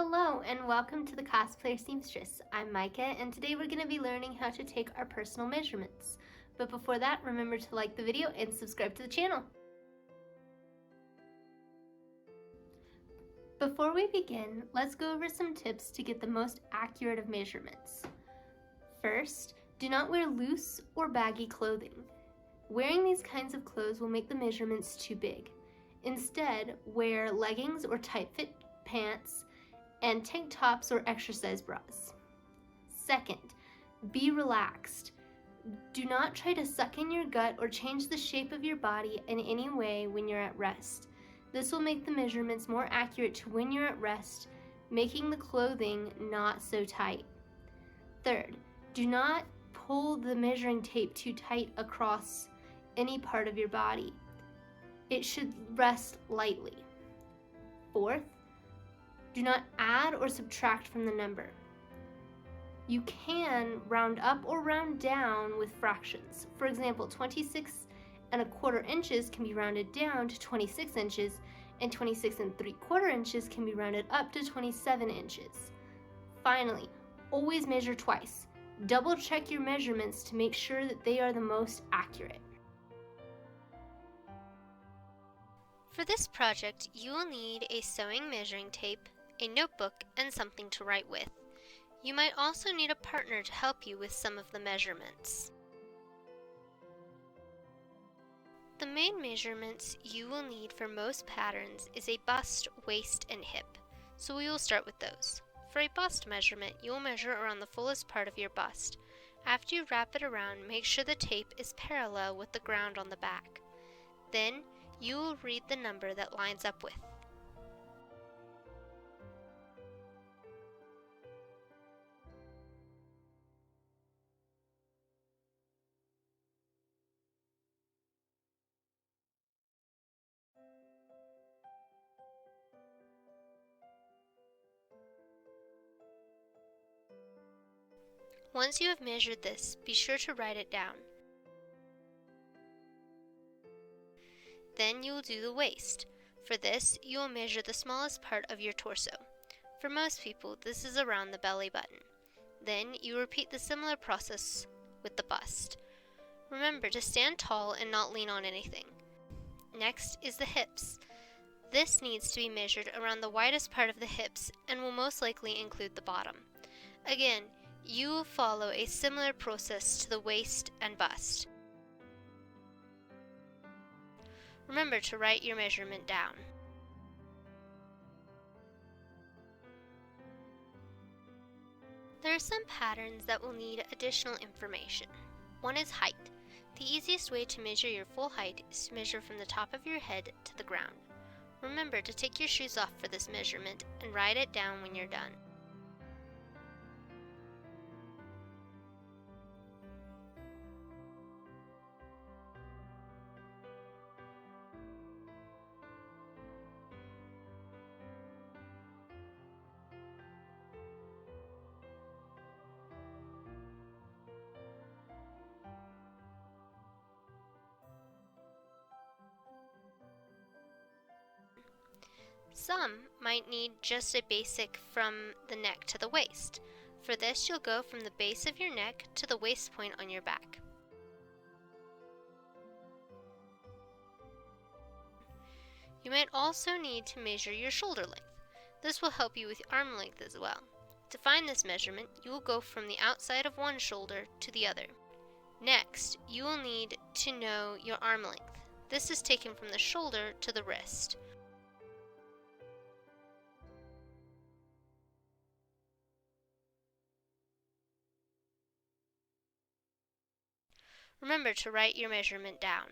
Hello and welcome to the Cosplay Seamstress. I'm Micah and today we're going to be learning how to take our personal measurements. But before that, remember to like the video and subscribe to the channel. Before we begin, let's go over some tips to get the most accurate of measurements. First, do not wear loose or baggy clothing. Wearing these kinds of clothes will make the measurements too big. Instead, wear leggings or tight-fit pants and tank tops or exercise bras. Second, be relaxed. Do not try to suck in your gut or change the shape of your body in any way when you're at rest. This will make the measurements more accurate to when you're at rest, making the clothing not so tight. Third, do not pull the measuring tape too tight across any part of your body. It should rest lightly. Fourth, do not add or subtract from the number. You can round up or round down with fractions. For example, 26¼ inches can be rounded down to 26 inches, and 26¾ inches can be rounded up to 27 inches. Finally, always measure twice. Double check your measurements to make sure that they are the most accurate. For this project, you will need a sewing measuring tape, a notebook, and something to write with. You might also need a partner to help you with some of the measurements. The main measurements you will need for most patterns is a bust, waist, and hip, so we will start with those. For a bust measurement, you will measure around the fullest part of your bust. After you wrap it around, make sure the tape is parallel with the ground on the back. Then, you will read the number that lines up with. Once you have measured this, be sure to write it down. Then you will do the waist. For this, you will measure the smallest part of your torso. For most people, this is around the belly button. Then you repeat the similar process with the bust. Remember to stand tall and not lean on anything. Next is the hips. This needs to be measured around the widest part of the hips and will most likely include the bottom. Again, you will follow a similar process to the waist and bust. Remember to write your measurement down. There are some patterns that will need additional information. One is height. The easiest way to measure your full height is to measure from the top of your head to the ground. Remember to take your shoes off for this measurement and write it down when you're done. Some might need just a basic from the neck to the waist. For this, you'll go from the base of your neck to the waist point on your back. You might also need to measure your shoulder length. This will help you with arm length as well. To find this measurement, you will go from the outside of one shoulder to the other. Next, you will need to know your arm length. This is taken from the shoulder to the wrist. Remember to write your measurement down.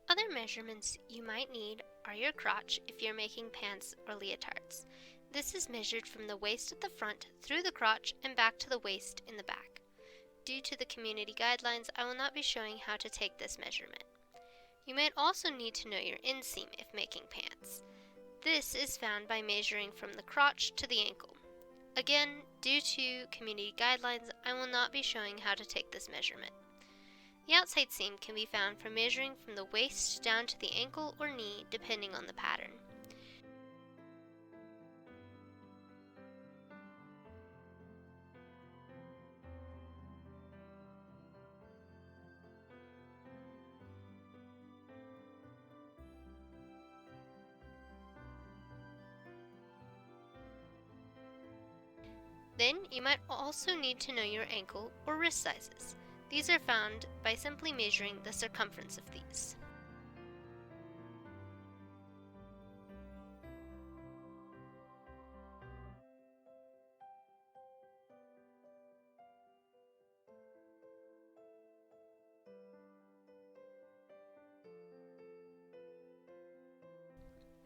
Other measurements you might need are your crotch if you're making pants or leotards. This is measured from the waist at the front through the crotch and back to the waist in the back. Due to the community guidelines, I will not be showing how to take this measurement. You might also need to know your inseam if making pants. This is found by measuring from the crotch to the ankle. Again, due to community guidelines, I will not be showing how to take this measurement. The outside seam can be found from measuring from the waist down to the ankle or knee, depending on the pattern. Then you might also need to know your ankle or wrist sizes. These are found by simply measuring the circumference of these.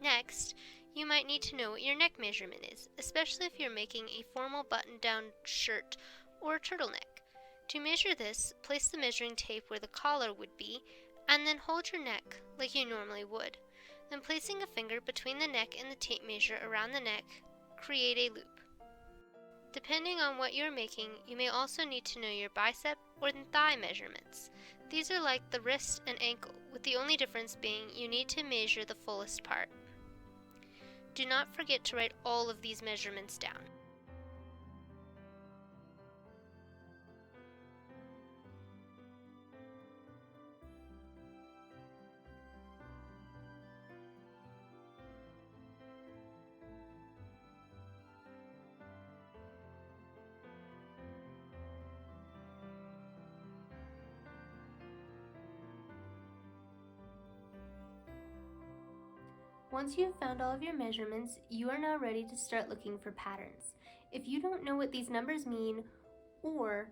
Next, you might need to know what your neck measurement is, especially if you're making a formal button-down shirt or turtleneck. To measure this, place the measuring tape where the collar would be, and then hold your neck like you normally would. Then placing a finger between the neck and the tape measure around the neck, create a loop. Depending on what you're making, you may also need to know your bicep or thigh measurements. These are like the wrist and ankle, with the only difference being you need to measure the fullest part. Do not forget to write all of these measurements down. Once you have found all of your measurements, you are now ready to start looking for patterns. If you don't know what these numbers mean or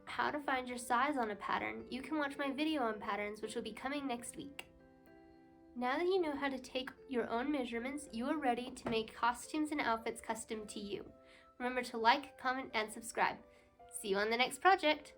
how to find your size on a pattern, you can watch my video on patterns, which will be coming next week. Now that you know how to take your own measurements, you are ready to make costumes and outfits custom to you. Remember to like, comment, and subscribe. See you on the next project!